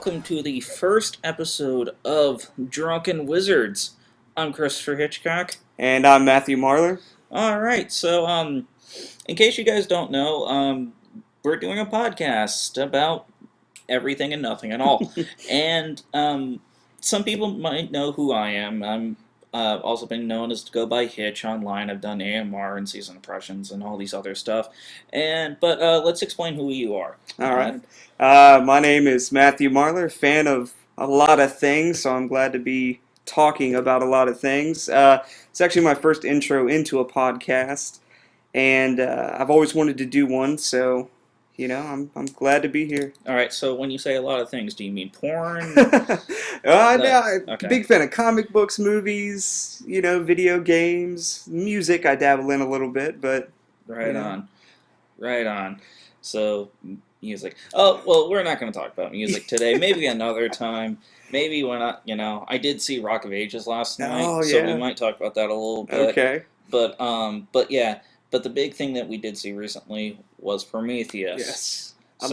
welcome to the first episode of Drunken Wizards. I'm Christopher Hitchcock. And I'm Matthew Marler. Alright, so, in case you guys don't know, we're doing a podcast about everything and nothing at all. And, some people might know who I am. I'm also been known as to go by Hitch online. I've done AMR and season impressions and all these other stuff. But let's explain who you are. All right. My name is Matthew Marler, fan of a lot of things, so I'm glad to be talking about a lot of things. It's actually my first intro into a podcast, and I've always wanted to do one, so, I'm glad to be here. All right, so when you say a lot of things, do you mean porn? Okay. Big fan of comic books, movies, video games, music I dabble in a little bit, but... Right on. So, music. Oh, well, we're not going to talk about music today. Maybe another time. Maybe when I did see Rock of Ages last night, so we might talk about that a little bit. Okay. But the big thing that we did see recently was Prometheus. Yes. I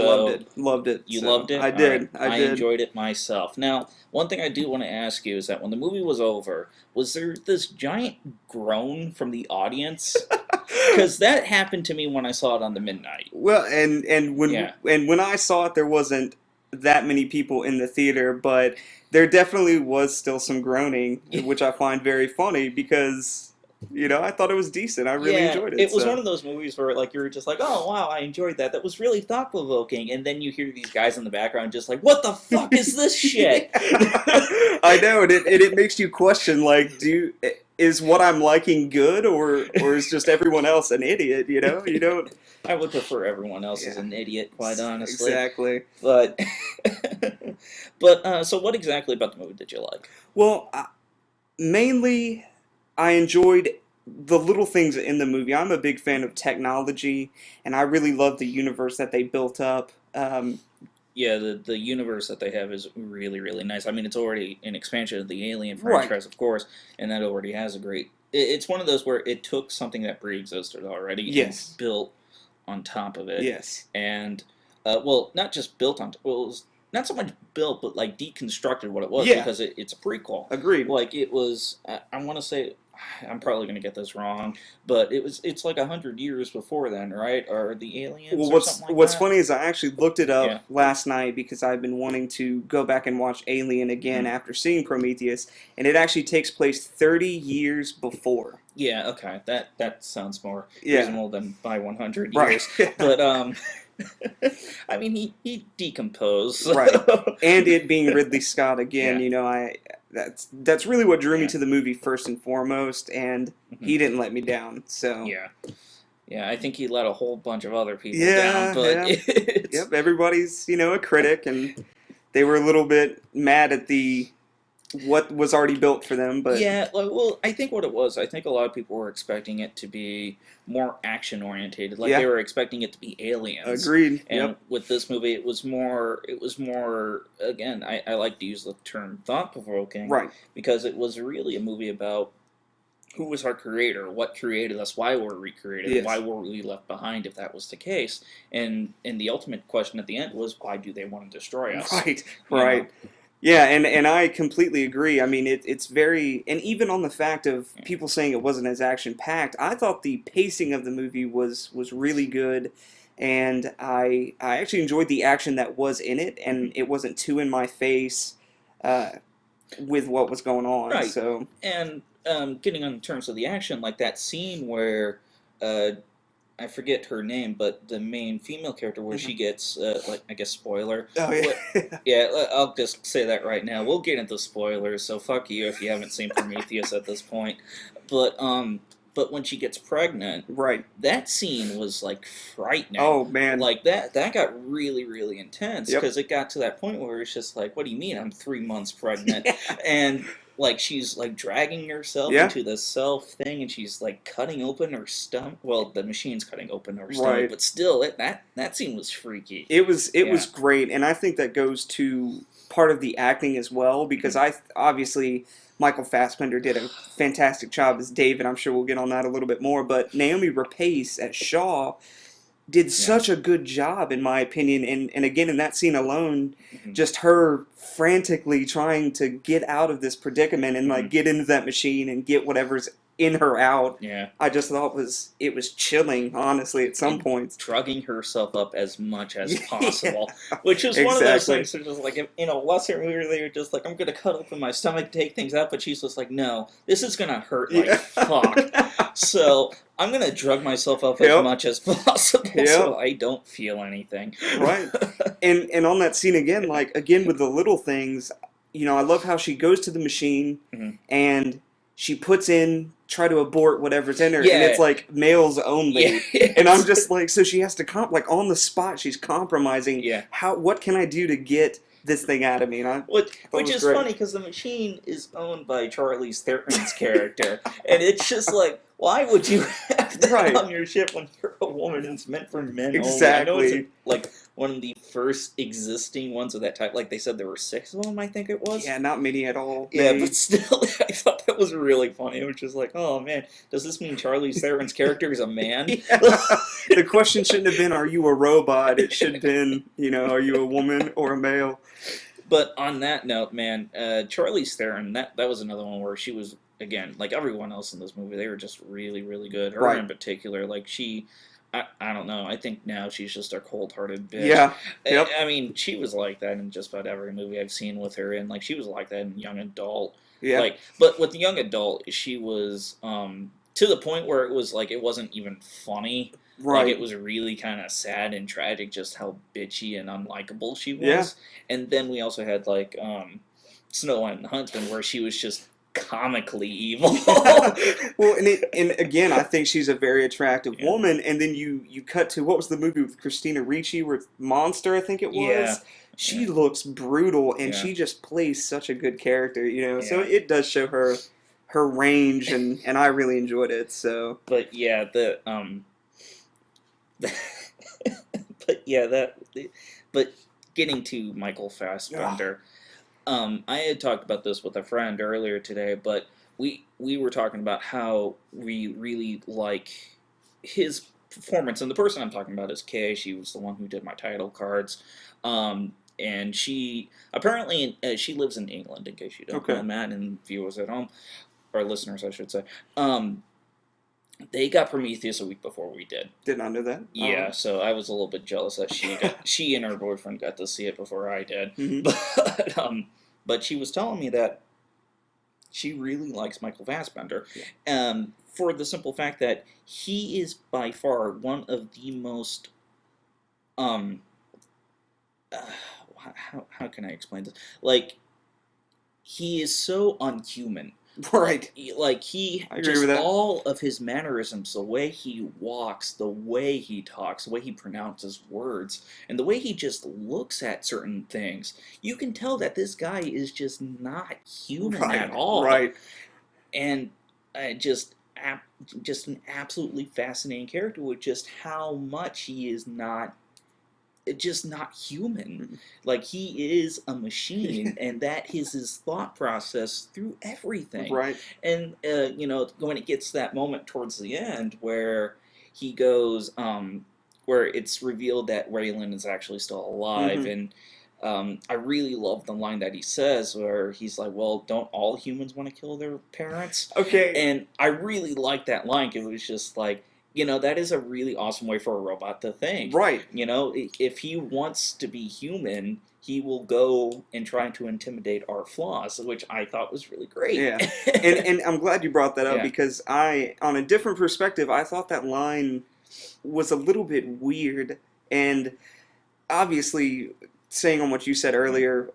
loved it. You loved it? I did. Right. I enjoyed it myself. Now, one thing I do want to ask you is that when the movie was over, was there this giant groan from the audience? Because that happened to me when I saw it on the midnight. Well, and when I saw it, there wasn't that many people in the theater, but there definitely was still some groaning, which I find very funny because... I thought it was decent. I really enjoyed it. It was one of those movies where, you were just like, oh, wow, I enjoyed that. That was really thought-provoking. And then you hear these guys in the background just like, what the fuck is this shit? I know, and it makes you question, is what I'm liking good, or is just everyone else an idiot, You don't... I would prefer everyone else as an idiot, quite honestly. Exactly. But so what exactly about the movie did you like? Well, mainly... I enjoyed the little things in the movie. I'm a big fan of technology, and I really love the universe that they built up. The universe that they have is really, really nice. I mean, it's already an expansion of the Alien franchise, of course, and that already has a great... It's one of those where it took something that pre-existed already and built on top of it. Yes. And, not just built on... Well, it was not so much built, but, deconstructed what it was, because it's a prequel. Agreed. It was... I want to say... I'm probably going to get this wrong, but it's 100 years before then, right? Or the aliens or something like what's that? funny is I actually looked it up last night because I've been wanting to go back and watch Alien again after seeing Prometheus, and it actually takes place 30 years before. Yeah, okay. That sounds more reasonable than by 100 years. Right. But, I mean, he decomposed. Right. And it being Ridley Scott again, that's really what drew me to the movie first and foremost, and he didn't let me down. So yeah, I think he let a whole bunch of other people down. But everybody's a critic, and they were a little bit mad at what was already built for them. But I think what it was, I think a lot of people were expecting it to be more action orientated, they were expecting it to be aliens. Agreed. And with this movie, it was more. Again, I like to use the term thought provoking, right? Because it was really a movie about who was our creator, what created us, why were we created, why were we left behind if that was the case, and the ultimate question at the end was, why do they want to destroy us? Right. Yeah, and I completely agree. I mean, it's very... And even on the fact of people saying it wasn't as action-packed, I thought the pacing of the movie was really good, and I actually enjoyed the action that was in it, and it wasn't too in my face with what was going on. Right. So. And getting on terms of the action, that scene where... I forget her name, but the main female character where she gets, I guess, spoiler. Oh, yeah. I'll just say that right now. We'll get into spoilers, so fuck you if you haven't seen Prometheus at this point. But when she gets pregnant, right, that scene was, frightening. Oh, man. That got really, really intense, because it got to that point where it's just what do you mean I'm 3 months pregnant? And... she's, dragging herself into this self thing, and she's, cutting open her stomach. Well, the machine's cutting open her stomach, but still, that scene was freaky. It was great, and I think that goes to part of the acting as well, because obviously, Michael Fassbender did a fantastic job as David. I'm sure we'll get on that a little bit more, but Naomi Rapace as Shaw did Yeah. such a good job, in my opinion. And again, in that scene alone, Hmm. just her frantically trying to get out of this predicament and Hmm. like get into that machine and get whatever's in her out. Yeah. I just thought it was chilling, honestly, at some And points. drugging herself up as much as Yeah, possible, which is one of those exactly. things that just like in a Western movie they're just like, I'm gonna cut open my stomach, take things out, but she's just like, no, this is gonna hurt like Yeah. fuck. So I'm gonna drug myself up as Yep. much as possible so Yep. I don't feel anything. Right. And on that scene again, like again with the little things, I love how she goes to the machine Mhm. and she puts in try to abort whatever's in her, and Yeah. it's like males only. Yeah. And I'm just like, so she has to like on the spot, she's compromising. Yeah. What can I do to get this thing out of me? And I thought it Which was is great. funny because the machine is owned by Charlize Theron's character, and it's just like, why would you have that Right. on your ship when you're a woman and it's meant for men only? I know it's Exactly. like one of the first existing ones of that type. Like they said, there were 6 of them. I think it was. Yeah, not many at all. Yeah, Maybe. but still, I thought that was really funny. It was just like, oh man, does this mean Charlize Theron's character is a man? Yeah. The question shouldn't have been, are you a robot? It should have been, are you a woman or a male? But on that note, man, Charlize Theron, that was another one where she was, again, like everyone else in this movie, they were just really, really good. Her Right. in particular, like I don't know, I think now she's just a cold-hearted bitch. Yeah. Yep. I mean, she was like that in just about every movie I've seen with her, and like she was like that in Young Adult. Yeah. Like, but with the Young Adult, she was to the point where it was like it wasn't even funny. Right. Like it was really kind of sad and tragic just how bitchy and unlikable she was. Yeah. And then we also had like Snow White and the Huntsman where she was just comically evil. Well, and again, I think she's a very attractive Yeah. woman. And then you cut to what was the movie with Christina Ricci, where Monster, I think it was. Yeah. She looks brutal, and Yeah. she just plays such a good character, So Yeah. it does show her range, and I really enjoyed it. So But yeah, but yeah, but getting to Michael Fassbender, I had talked about this with a friend earlier today, but we were talking about how we really like his performance, and the person I'm talking about is Kay. She was the one who did my title cards, and she apparently she lives in England. In case you don't Okay. know, Matt and viewers at home, or listeners, I should say. They got Prometheus a week before we did. did not know that. Yeah, so I was a little bit jealous that she and her boyfriend got to see it before I did. Mhm. But she was telling me that she really likes Michael Fassbender, Yeah. for the simple fact that he is by far one of the most um, how can I explain this? Like he is so unhuman. Right. Like he I agree just with that. all of his mannerisms, the way he walks, the way he talks, the way he pronounces words, and the way he just looks at certain things, you can tell that this guy is just not human Right. at all. Right. And just an absolutely fascinating character with just how much he is not human. Mhm. Like he is a machine, and that is his thought process through everything. Right. And when it gets to that moment towards the end where he goes, where it's revealed that Raylan is actually still alive, Mhm. and I really love the line that he says where he's like, "Well, don't all humans want to kill their parents?" Okay. And I really like that line. 'Cause it was just like, that is a really awesome way for a robot to think. Right. If he wants to be human, he will go and try to intimidate our flaws, which I thought was really great. Yeah. And I'm glad you brought that up Yeah. because on a different perspective, I thought that line was a little bit weird. And obviously, saying on what you said earlier,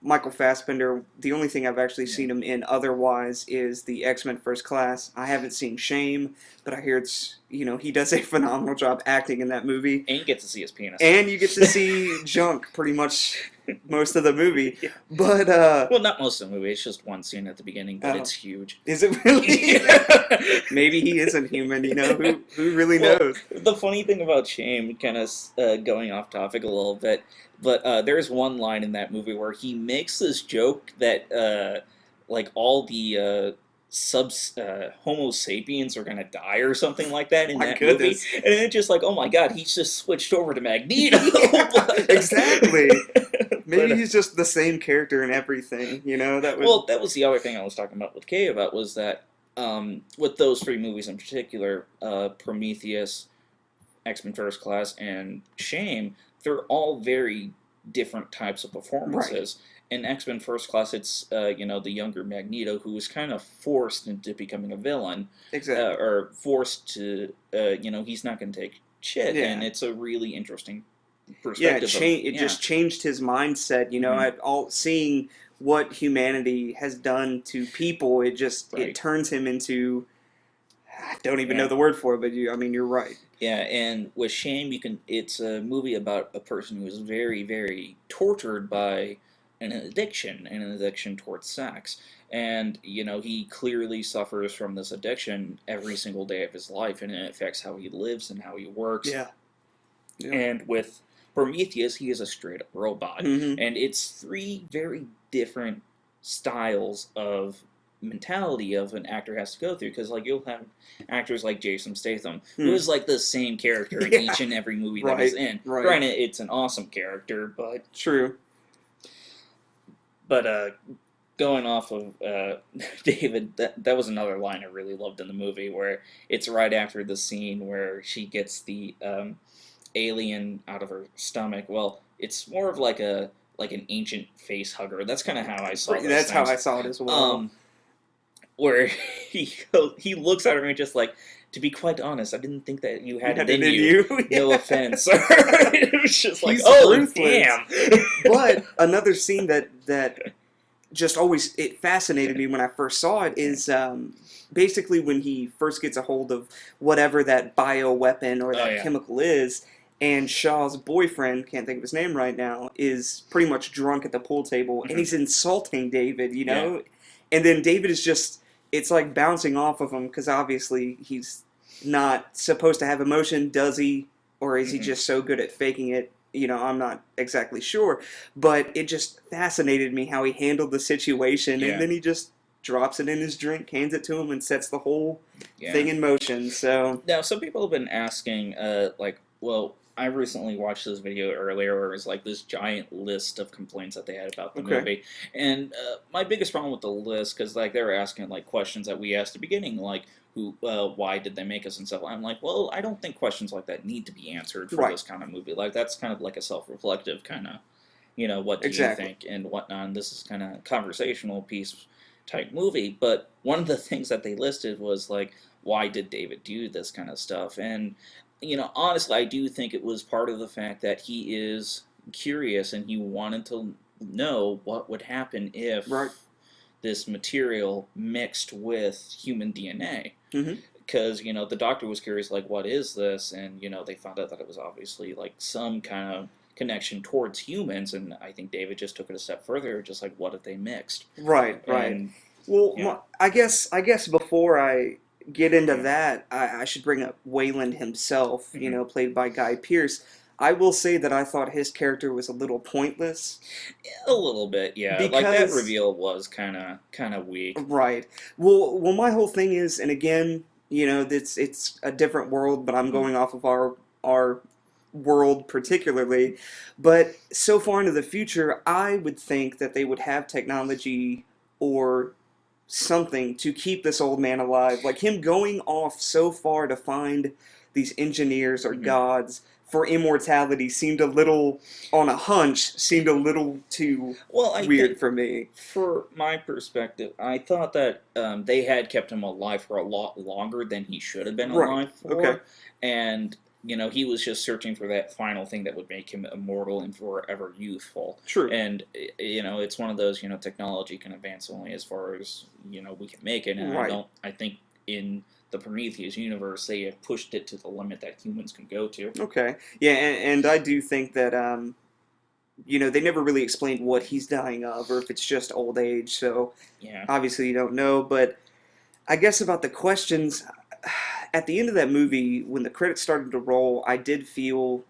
Michael Fassbender, the only thing I've actually seen him in otherwise is the X-Men First Class. I haven't seen Shame, but I hear he does a phenomenal job acting in that movie. And you get to see his penis. And you get to see junk pretty much most of the movie. Yeah. But, well, not most of the movie. It's just one scene at the beginning, but it's huge. Is it really? Maybe he isn't human, who really knows? The funny thing about Shame, kind of going off topic a little bit, but there's one line in that movie where he makes this joke that like all the Homo sapiens are gonna die or something like that in My that movie, goodness. and it's just like, oh my god, he's just switched over to Magneto. Yeah, exactly. But Maybe he's just the same character in everything. That would. well, that was the other thing I was talking about with Kay about was that with those three movies in particular, Prometheus, X-Men First Class, and Shame, they're all very different types of Right. performances. In X-Men First Class, it's the younger Magneto who was kind of forced into becoming a villain, Exactly. or forced to he's not going to take shit, and Yeah. it's a really interesting Yeah, perspective of it just changed his mindset, hmm at all seeing what humanity has done to people. It right, turns him into, I don't even know yeah. the word for it, but you're right. Yeah, and with Shame, it's a movie about a person who is very, very tortured by an addiction towards sex. And, he clearly suffers from this addiction every single day of his life, and it affects how he lives and how he works. Yeah. Yeah. And with Prometheus, he is a straight up robot. Mm-hmm. And it's three very different styles of mentality of an actor has to go through, because like you'll have actors like Jason Statham who Hmm. is like the same character in Yeah. each and every movie that he's Right. in. Right. Granted, it's an awesome character, True. but going off of David, that was another line I really loved in the movie, where it's right after the scene where she gets the alien out of her stomach. Well, it's more of like an ancient face hugger. That's kind of how I saw those That's how things. I saw it as well. Um, where he looks at her and just like, to be quite honest, I didn't think that you You had it had in it in you. you. No Yeah. offense. It was just like, He's oh ruthless. damn. But another scene that just always it fascinated me when I first saw it is basically when he first gets a hold of whatever that bio weapon or Oh that yeah. chemical is, and Shaw's boyfriend, can't think of his name right now, is pretty much drunk at the pool table, and Mhm. he's insulting David, Yeah. and then David is just, it's like bouncing off of him because obviously he's not supposed to have emotion, does he? Or is he Mhm. just so good at faking it? I'm not exactly sure, but it just fascinated me how he handled the situation, and Yeah. then he just drops it in his drink, hands it to him, and sets the whole thing Yeah. in motion. So, Now, some people have been asking, like, well, I recently watched this video earlier where it was like this giant list of complaints that they had about the okay, movie, and my biggest problem with the list, because like they were asking like questions that we asked at the beginning, like why did they make us and stuff. I'm like, well, I don't think questions like that need to be answered for right, this kind of movie. Like that's kind of like a self-reflective kind of, what do you exactly, think and whatnot. And this is kind of conversational piece type movie, but one of the things that they listed was like, why did David do this kind of stuff? And honestly, I do think it was part of the fact that he is curious and he wanted to know what would happen right, if this material mixed with human DNA. hmm Because, the doctor was curious, like, what is this? And, they found out that it was obviously, like, some kind of connection towards humans. And I think David just took it a step further, just like, what if they mixed? right, right. And, Well, yeah. I guess before I get into Yeah. that, I should bring up Wayland himself, Mhm. played by Guy Pearce. I will say that I thought his character was a little pointless A little bit, yeah. Like, that because, reveal was kind of weak. right. Well, my whole thing is, and again, it's a different world, but I'm Mhm. going off of our world particularly. But so far into the future, I would think that they would have technology or something to keep this old man alive. Like him going off so far to find these engineers or Mhm. gods for immortality seemed a little, on a hunch, seemed a little too Well, I weird think for me. for my perspective, I thought that they had kept him alive for a lot longer than he should have been Right. alive Okay. for, and he was just searching for that final thing that would make him immortal and forever youthful. True. And it's one of those, technology can advance only as far as we can make it, and Right. I think in the Prometheus universe they have pushed it to the limit that humans can go to. Okay. Yeah, and I do think that they never really explained what he's dying of or if it's just old age. So Yeah. obviously you don't know, but I guess about the questions, at the end of that movie, when the credits started to roll, I did feel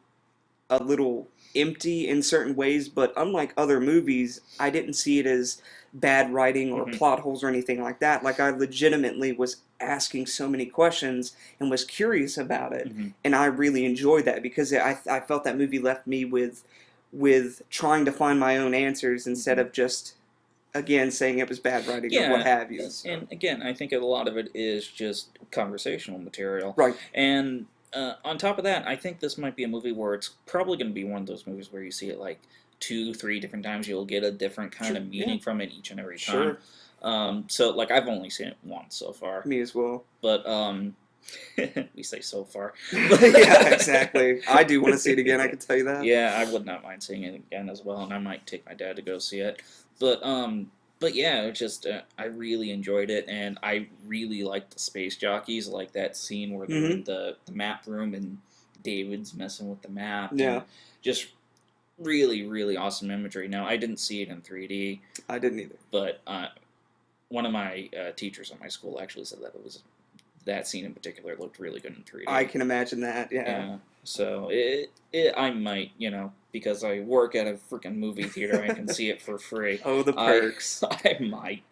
a little empty in certain ways, but unlike other movies, I didn't see it as bad writing or plot holes or anything like that. Like, I legitimately was asking so many questions and was curious about it, and I really enjoyed that because I felt that movie left me with trying to find my own answers instead of just, again, saying it was bad writing or what have you. So. And again, I think a lot of it is just conversational material. Right. And on top of that, I think this might be a movie where it's probably going to be one of those movies where you see it like 2-3 different times. You'll get a different kind of meaning from it each and every time. So, like, I've only seen it once so far. Me as well. But, we say so far. Yeah, exactly. I do want to see it again, I can tell you that. Yeah, I would not mind seeing it again as well, and I might take my dad to go see it. But yeah, it just, I really enjoyed it, and I really liked the space jockeys, like that scene where they're in the map room and David's messing with the map. Yeah. Just really, really awesome imagery. Now, I didn't see it in 3D. I didn't either. But one of my teachers at my school actually said that scene in particular looked really good in 3D. I can imagine that, yeah. So I might, because I work at a freaking movie theater, I can see it for free. Oh, the perks. I might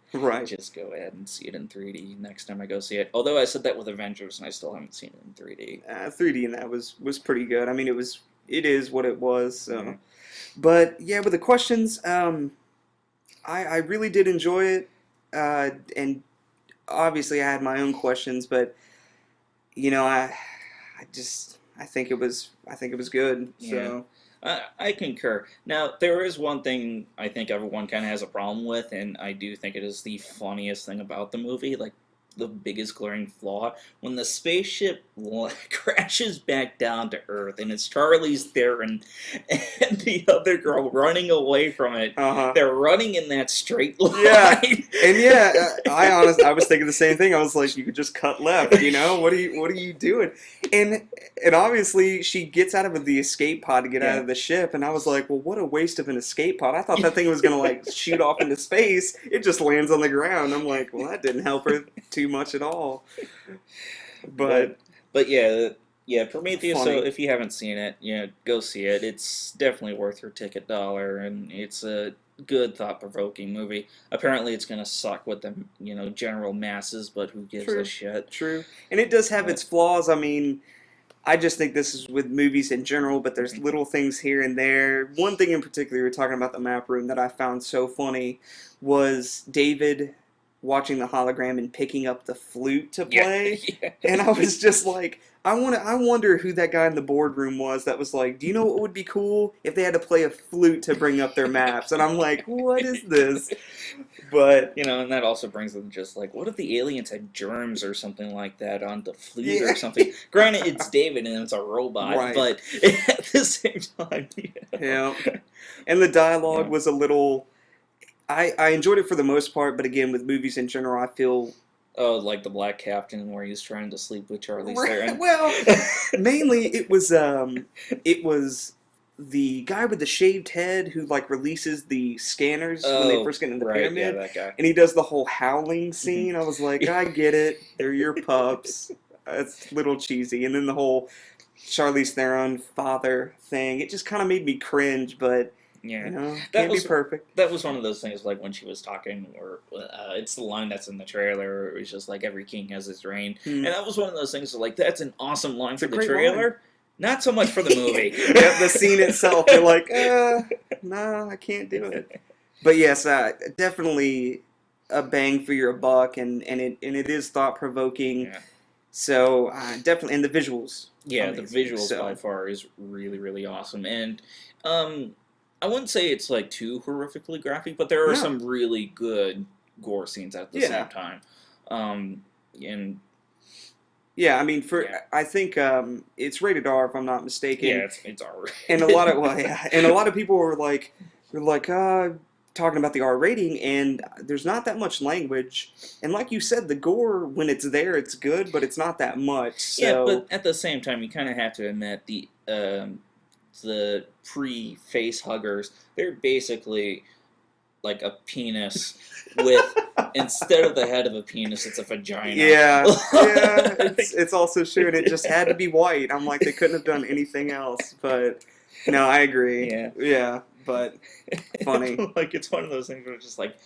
just go ahead and see it in 3D next time I go see it. Although I said that with Avengers, and I still haven't seen it in 3D. 3D in that was pretty good. I mean, it is what it was. So. But yeah, with the questions, I really did enjoy it, and obviously I had my own questions, but I think it was good. So. I concur. Now, there is one thing I think everyone kind of has a problem with, and I do think it is the funniest thing about the movie, like the biggest glaring flaw. When the spaceship crashes back down to Earth, and it's Charlie's there, and the other girl running away from it, they're running in that straight line. Yeah, and I was thinking the same thing. I was like, you could just cut left, What are you doing? And obviously she gets out of the escape pod to get out of the ship, and I was like, well, what a waste of an escape pod. I thought that thing was gonna like shoot off into space. It just lands on the ground. I'm like, well, that didn't help her too much at all. But yeah, Prometheus. Funny. So if you haven't seen it, go see it. It's definitely worth your ticket dollar, and it's a good, thought-provoking movie. Apparently, it's gonna suck with the general masses, but who gives a shit? True, and it does have its flaws. I mean, I just think this is with movies in general, but there's little things here and there. One thing in particular, you were talking about the map room that I found so funny was David watching the hologram and picking up the flute to play. And I was just like, I wonder who that guy in the boardroom was that was like, do you know what would be cool? If they had to play a flute to bring up their maps. And I'm like, what is this? But and that also brings them just like, what if the aliens had germs or something like that on the flute or something? Granted, it's David and it's a robot, but at the same time, And the dialogue was a little... I enjoyed it for the most part, but again, with movies in general, I feel... Oh, like the Black Captain, where he's trying to sleep with Charlize Theron. Well, mainly it was the guy with the shaved head who like releases the scanners when they first get in the pyramid. Yeah, that guy. And he does the whole howling scene. I was like, I get it. They're your pups. It's a little cheesy. And then the whole Charlize Theron father thing, it just kind of made me cringe, but... can't be perfect. That was one of those things, like when she was talking, or it's the line that's in the trailer. It was just like every king has his reign, and that was one of those things. Like that's an awesome line for the trailer, line. Not so much for the movie. The scene itself, you're like, no, I can't do it. But yes, definitely a bang for your buck, and it is thought provoking. Yeah. So definitely, and the visuals. Yeah, amazing. The visuals by far is really, really awesome, and I wouldn't say it's like too horrifically graphic, but there are some really good gore scenes at the same time. And I mean, I think it's rated R if I'm not mistaken. Yeah, it's R. And a lot of people were like talking about the R rating, and there's not that much language. And like you said, the gore when it's there, it's good, but it's not that much. So. Yeah, but at the same time, you kind of have to admit the pre-face huggers, they're basically like a penis with, instead of the head of a penis, it's a vagina. Yeah, it's also true, and it just had to be white. I'm like, they couldn't have done anything else, but No, I agree. Yeah. Yeah, but funny. Like, it's one of those things where it's just like,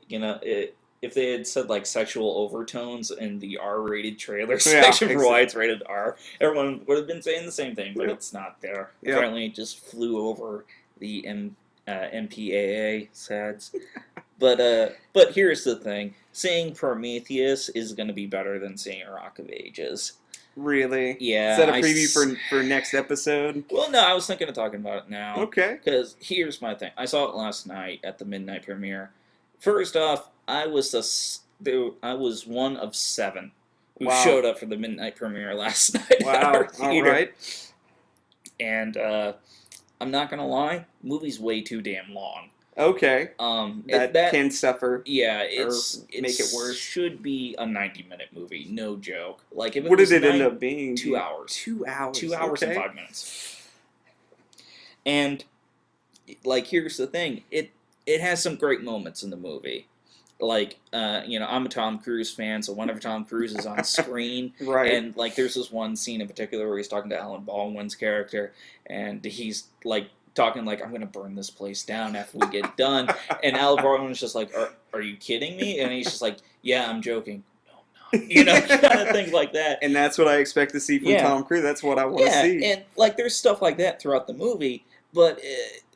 if they had said like sexual overtones in the R-rated trailer Yeah, section for exactly. why it's rated R, everyone would have been saying the same thing, but Yep. it's not there. Yep. Apparently, it just flew over the MPAA SADS. But here's the thing: seeing Prometheus is going to be better than seeing Rock of Ages. Really? Yeah. Is that a preview for next episode? Well, no, I was thinking of talking about it now. Okay. Because here's my thing: I saw it last night at the midnight premiere. First off, I was one of 7 who Wow. showed up for the midnight premiere last night. At Wow. our All theater. right. And I'm not gonna lie, the movie's way too damn long. Okay. That can suffer. Yeah, make it worse. Should be a 90-minute movie, no joke. Like, if it What was did it end up being? 2 hours. 2 hours. 2 hours okay. and 5 minutes. And like, here's the thing: it has some great moments in the movie. Like, I'm a Tom Cruise fan, so whenever Tom Cruise is on screen, Right. and like, there's this one scene in particular where he's talking to Alan Baldwin's character, and he's like talking like, "I'm gonna burn this place down after we get done," and Alan Baldwin's just like, "Are you kidding me?" And he's just like, "Yeah, I'm joking." No, kind of things like that. And that's what I expect to see from Yeah. Tom Cruise. That's what I want to see. And like, there's stuff like that throughout the movie, but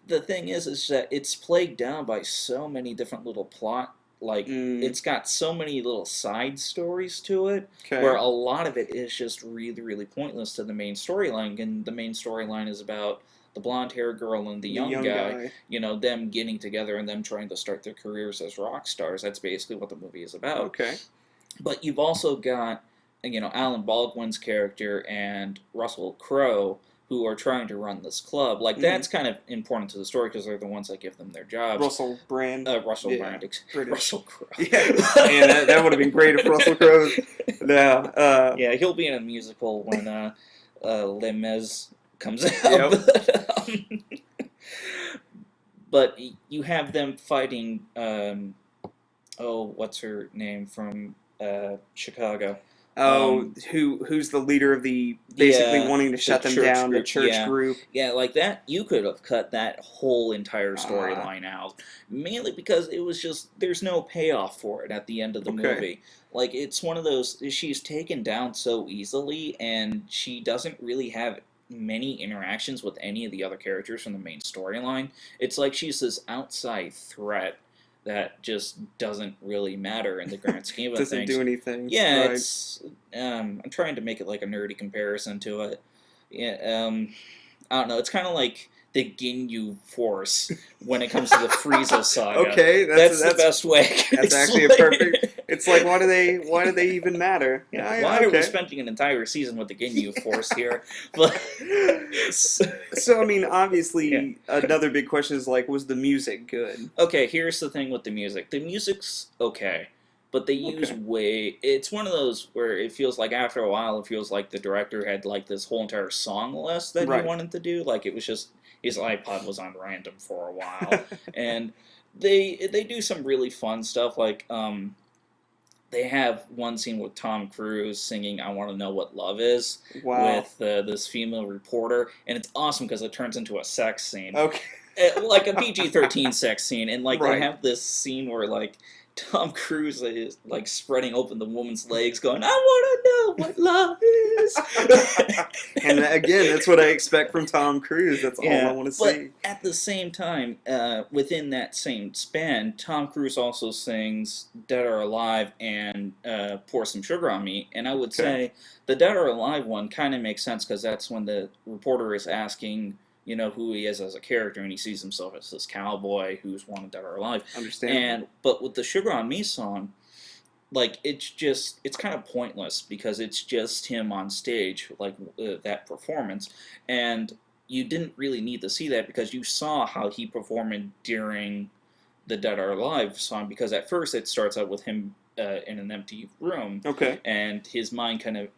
the thing is that it's plagued down by so many different little plot. Like, it's got so many little side stories to it, Okay. where a lot of it is just really, really pointless to the main storyline. And the main storyline is about the blonde-haired girl and the young guy. Them getting together and them trying to start their careers as rock stars. That's basically what the movie is about. Okay. But you've also got, Alan Baldwin's character and Russell Crowe, who are trying to run this club. Like, that's kind of important to the story because they're the ones that give them their jobs. Russell Brand. Russell Brand. British. Russell Crowe. Yeah, man, that would have been great if Russell Crowe. No. Yeah, he'll be in a musical when Les Mis comes out. Yep. But you have them fighting. What's her name from Chicago? Who's the leader of the basically wanting to shut them down? Group. The church group. Yeah, like that. You could have cut that whole entire storyline out, mainly because it was just there's no payoff for it at the end of the movie. Like, it's one of those, she's taken down so easily, and she doesn't really have many interactions with any of the other characters from the main storyline. It's like she's this outside threat that just doesn't really matter in the grand scheme of things. Doesn't do anything. Yeah, right. it's. I'm trying to make it like a nerdy comparison to it. Yeah, I don't know. It's kind of like the Ginyu Force when it comes to the Frieza saga. Okay, that's the best way. That's actually a perfect. It's like, why do they even matter? Yeah, why are we spending an entire season with the Ginyu Force here? But so I mean, obviously, another big question is like, was the music good? Okay, here's the thing with the music. The music's okay, but they use it's one of those where it feels like after a while, it feels like the director had like this whole entire song list that he wanted to do. Like, it was just his iPod was on random for a while, and they do some really fun stuff. Like, they have one scene with Tom Cruise singing "I Want to Know What Love Is" with this female reporter, and it's awesome because it turns into a sex scene. Okay. Like a PG-13 sex scene, and like they have this scene where like Tom Cruise is like spreading open the woman's legs, going, "I want to know what love is." And again, that's what I expect from Tom Cruise. That's all I want to see. But at the same time, within that same span, Tom Cruise also sings "Dead or Alive" and "Pour Some Sugar on Me." And I would say the "Dead or Alive" one kind of makes sense because that's when the reporter is asking, who he is as a character, and he sees himself as this cowboy who's wanted dead or alive. Understand. But with the "Sugar on Me" song, like, it's kind of pointless because it's just him on stage, like that performance, and you didn't really need to see that because you saw how he performed during the "Dead or Alive" song, because at first it starts out with him in an empty room, and his mind kind of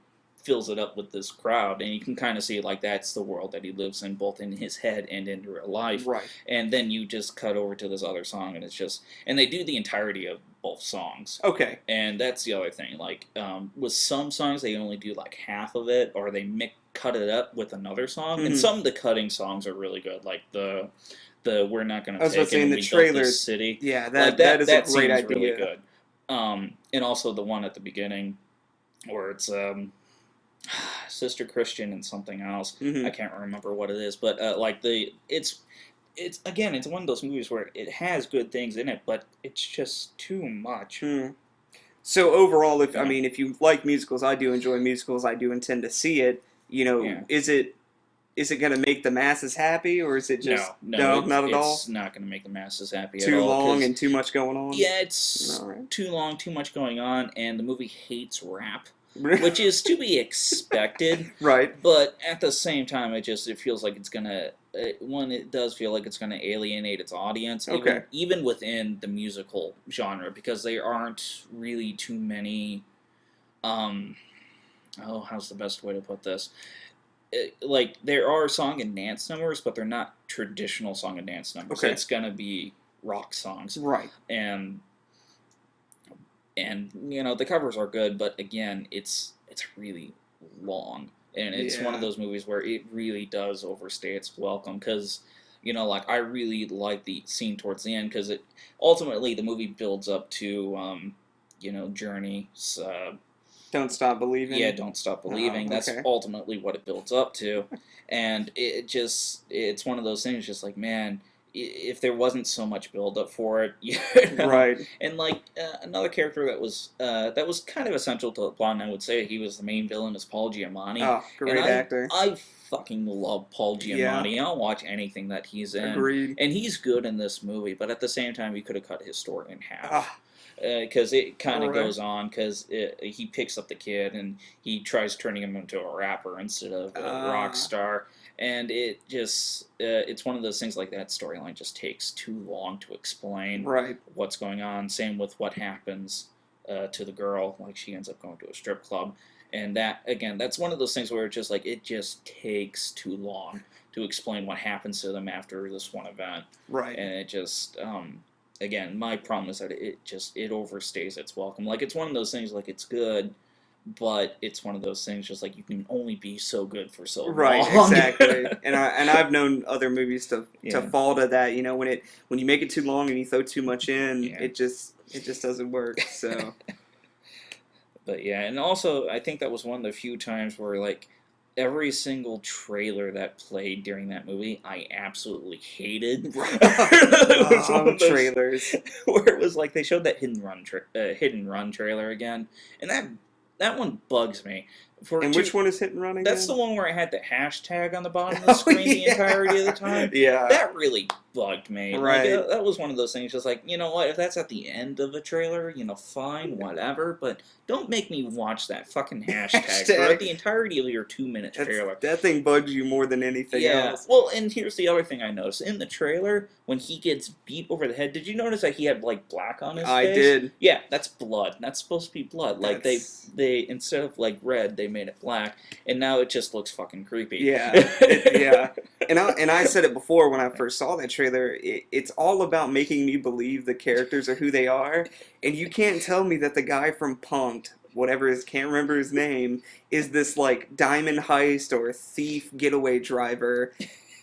fills it up with this crowd, and you can kind of see like that's the world that he lives in, both in his head and in real life. Right. And then you just cut over to this other song, and it's just, and they do the entirety of both songs. Okay. And that's the other thing. Like, with some songs, they only do like half of it, or they cut it up with another song. Mm-hmm. And some of the cutting songs are really good. Like the "We're Not Gonna I was about Take to say It" in and the "We trailer, Built This City." yeah, Like that is a great seems idea. really good. And also the one at the beginning, where it's Sister Christian and something else. Mm-hmm. I can't remember what it is, but it's again, it's one of those movies where it has good things in it, but it's just too much. Mm. So overall, Yeah. if you like musicals, I do enjoy musicals. I do intend to see it. Yeah. Is it going to make the masses happy, or is it just no, not at all? It's not going to make the masses happy Too at all. long and too much going on. Yeah, it's Alright. too long, too much going on, and the movie hates rap, which is to be expected. Right. But at the same time, it feels like it's gonna. It does feel like it's gonna alienate its audience, Okay. even within the musical genre, because there aren't really too many. How's the best way to put this? Like, there are song and dance numbers, but they're not traditional song and dance numbers. Okay. It's gonna be rock songs, Right. and the covers are good, but again, it's really long, and it's one of those movies where it really does overstay its welcome, because like, I really like the scene towards the end, because it ultimately, the movie builds up to Journey's Don't Stop Believing. yeah, Don't Stop Believing. That's ultimately what it builds up to, and it's one of those things, just like, man, if there wasn't so much build up for it, Right. And like, another character that was kind of essential to the plot, and I would say he was the main villain, is Paul Giamatti. Oh, great actor. I fucking love Paul Giamatti. I'll watch anything that he's in. Agreed. And he's good in this movie, but at the same time, he could have cut his story in half. Ah. Because it kind of goes on, because he picks up the kid and he tries turning him into a rapper instead of a rock star, and it just it's one of those things, like, that storyline just takes too long to explain what's going on. Same with what happens to the girl, like, she ends up going to a strip club, and that's one of those things where it just takes too long to explain what happens to them after this one event, and it just again, my problem is that it overstays its welcome. Like, it's one of those things, like, it's good, but it's one of those things, just like, you can only be so good for so long. Right, exactly. and I've known other movies to fall to that. When you make it too long and you throw too much in, it just doesn't work. So. But yeah, and also, I think that was one of the few times where, like, every single trailer that played during that movie, I absolutely hated. Trailers. Where it was like, they showed that Hidden Run trailer again, and that one bugs me. Which one is Hit and Run again? That's the one where I had the hashtag on the bottom of the screen the entirety of the time. Yeah. That really bugged me. Right. Like, that was one of those things, just like, you know what, if that's at the end of a trailer, fine, whatever, but don't make me watch that fucking hashtag for the entirety of your 2-minute trailer. That thing bugs you more than anything else. Well, and here's the other thing I noticed. In the trailer, when he gets beat over the head, did you notice that he had, like, black on his face? I did. Yeah, that's blood. That's supposed to be blood. Like, they instead of, like, red, they made it black, and now it just looks fucking creepy. Yeah, yeah. And I said it before when I first saw that trailer. It's all about making me believe the characters are who they are, and you can't tell me that the guy from Punk'd, can't remember his name, is this, like, diamond heist or thief getaway driver.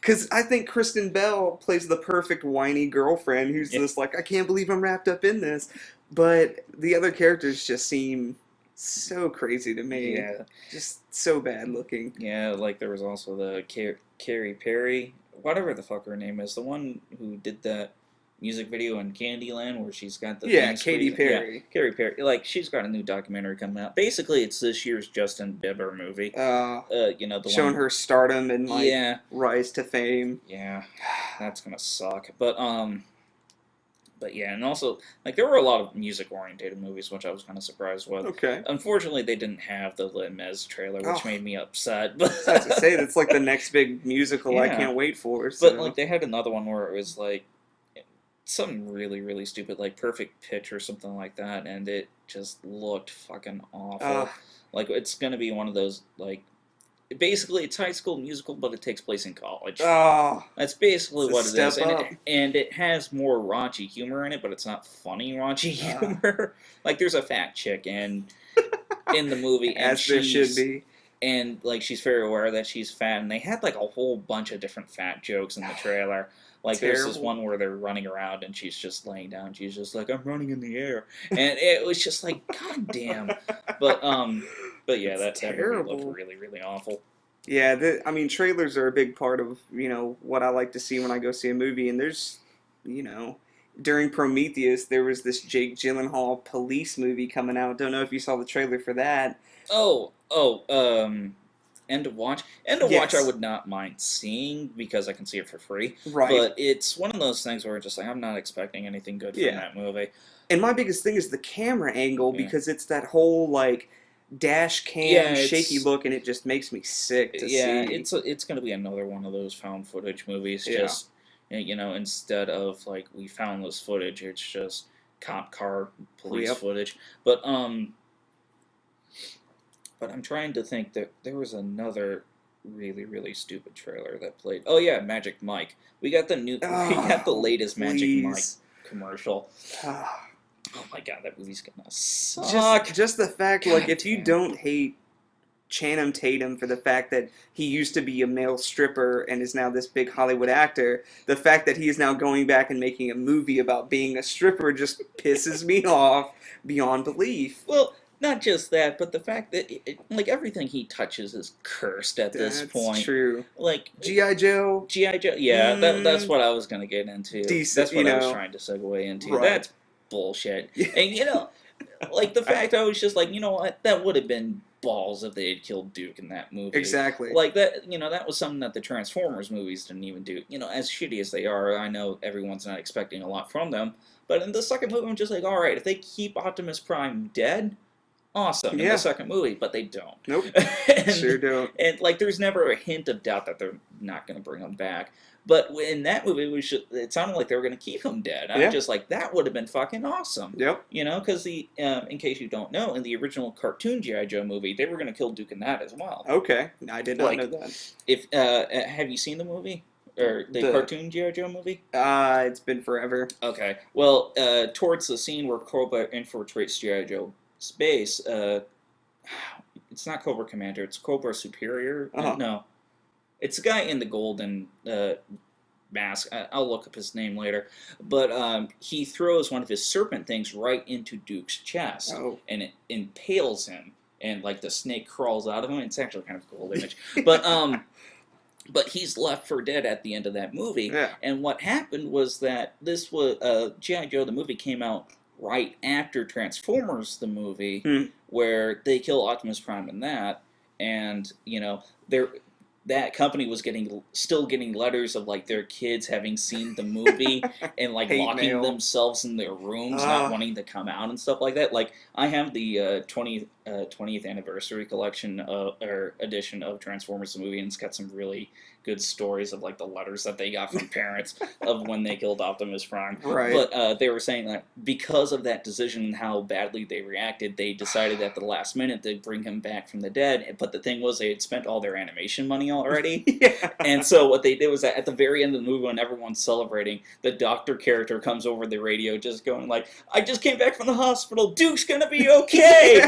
Because I think Kristen Bell plays the perfect whiny girlfriend who's just like, I can't believe I'm wrapped up in this. But the other characters just seem so crazy to me. Yeah. Just so bad looking. Yeah, like, there was also the Carrie Perry, whatever the fuck her name is, the one who did that music video in Candyland where she's got the Katy Perry. Yeah, Carrie Perry. Like, she's got a new documentary coming out. Basically, it's this year's Justin Bieber movie. The showing her stardom and, like, yeah, rise to fame. Yeah, that's gonna suck. But yeah, and also, like, there were a lot of music-oriented movies, which I was kind of surprised with. Okay. Unfortunately, they didn't have the Les Mis trailer, which made me upset. But I was to say, that's, like, the next big musical I can't wait for. So. But, like, they had another one where it was, like, something really, really stupid, like Perfect Pitch or something like that, and it just looked fucking awful. Like, it's gonna be one of those, like, basically it's High School Musical, but it takes place in college. Oh, That's basically it's a what it is, step up. and it has more raunchy humor in it, but it's not funny raunchy humor. Like there's a fat chick in the movie, and As there should she's be. and like she's very aware that she's fat, and they had like a whole bunch of different fat jokes in the trailer. Like there's this Terrible. one where they're running around and she's just laying down. She's just like, I'm running in the air, and it was just like, God damn. But yeah, It's that movie looked terrible. really really awful. Yeah, I mean, trailers are a big part of, what I like to see when I go see a movie. And there's, you know, during Prometheus, there was this Jake Gyllenhaal police movie coming out. Don't know if you saw the trailer for that. End of Watch. End of Watch I Yes. would not mind seeing because I can see it for free. Right. But it's one of those things where it's just like I'm not expecting anything good from Yeah. that movie. And my biggest thing is the camera angle, Yeah. because it's that whole, like, dash cam Yeah, shaky look, and it just makes me sick to Yeah, see. it's gonna be another one of those found footage movies. Yeah. Just instead of like we found this footage, it's just cop car police Yep. footage. But I'm trying to think that there was another really really stupid trailer that played. Oh yeah, Magic Mike. We got we got the latest Magic Mike please. commercial. Ah. Oh my god, that movie's gonna suck. Just the fact, like, if you damn. don't hate Channing Tatum for the fact that he used to be a male stripper and is now this big Hollywood actor, the fact that he is now going back and making a movie about being a stripper just pisses me off beyond belief. Well, not just that, but the fact that like everything he touches is cursed at this That's point. true. Like G.I. Joe. G.I. Joe, yeah, that's what I was gonna get into. Decent, That's what you I was know. trying to segue into. Right. That's bullshit. And like the fact I was just like, you know what, that would have been balls if they had killed Duke in that movie. Exactly. Like that, that was something that the Transformers movies didn't even do. As shitty as they are, I know everyone's not expecting a lot from them. But in the second movie, I'm just like, all right, if they keep Optimus Prime dead, awesome in Yeah. the second movie, but they don't. Nope. and, Sure don't. And like, there's never a hint of doubt that they're not going to bring him back. But in that movie, it sounded like they were going to keep him dead. I'm Yeah. just like, that would have been fucking awesome. Yep. Because in case you don't know, in the original cartoon G.I. Joe movie, they were going to kill Duke in that as well. Okay. I did not Like, know that. If have you seen the movie or the cartoon G.I. Joe movie? It's been forever. Okay. Well, towards the scene where Cobra infiltrates G.I. Joe's base, it's not Cobra Commander, it's Cobra Superior. Uh-huh. No. It's the guy in the golden mask. I'll look up his name later. But he throws one of his serpent things right into Duke's chest, Oh. and it impales him, and like the snake crawls out of him. It's actually kind of a cool image. But he's left for dead at the end of that movie. Yeah. And what happened was that this was G.I. Joe the movie came out right after Transformers the movie, where they kill Optimus Prime in that, and that company was still getting letters of like their kids having seen the movie and like Hate locking mail. themselves in their rooms, not wanting to come out and stuff like that. Like I have the 20th anniversary collection or edition of Transformers the movie, and it's got some really good stories of like the letters that they got from parents of when they killed Optimus Prime. Right. But they were saying that because of that decision and how badly they reacted, they decided at the last minute to bring him back from the dead. But the thing was, they had spent all their animation money already. Yeah. And so what they did was that at the very end of the movie, when everyone's celebrating, the doctor character comes over the radio just going like, I just came back from the hospital, Duke's gonna be okay!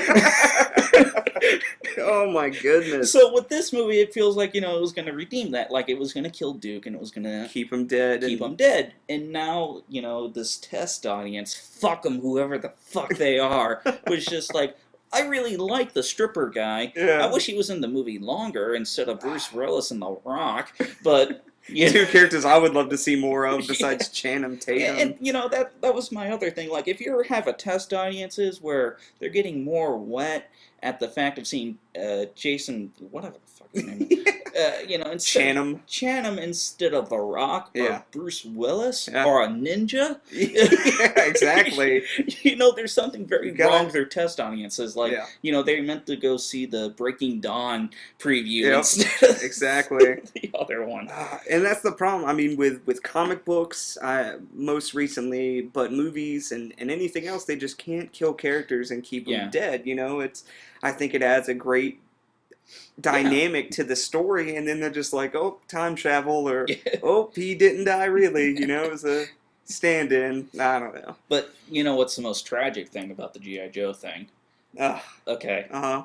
Oh my goodness. So with this movie, it feels like, it was gonna redeem that. Like it was gonna kill Duke and it was gonna Keep him dead. keep him dead. And now, this test audience, fuck them, whoever the fuck they are, was just like, I really like the stripper guy. Yeah. I wish he was in the movie longer instead of Bruce Willis in The Rock. But Two characters I would love to see more of besides Channing Tatum. And that was my other thing. Like if you ever have a test audiences where they're getting more wet at the fact of seeing Jason, whatever the fuck his name is, Channing instead of The Rock or Yeah. Bruce Willis Yeah. or a ninja. Yeah, exactly. There's something very wrong with their test audiences. Like, they meant to go see the Breaking Dawn preview Yep. instead of Exactly. the other one. And that's the problem. I mean, with comic books, most recently, but movies and anything else, they just can't kill characters and keep them dead. I think it adds a great dynamic to the story, and then they're just like, oh, time travel, or oh, he didn't die really, it was a stand-in. I don't know. But you know what's the most tragic thing about the G.I. Joe thing? Okay. Uh-huh.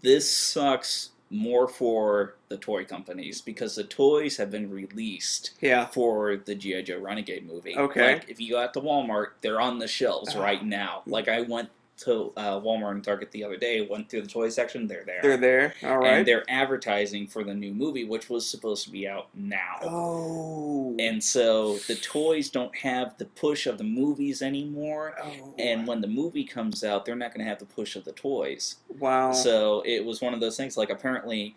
This sucks more for the toy companies because the toys have been released for the G.I. Joe Renegade movie. Okay. Like, if you go out to Walmart, they're on the shelves right now. Like, I went to Walmart and Target the other day, went through the toy section, they're there. They're there, all right. And they're advertising for the new movie, which was supposed to be out now. Oh. And so the toys don't have the push of the movies anymore. Oh. And when the movie comes out, they're not going to have the push of the toys. Wow. So it was one of those things, like apparently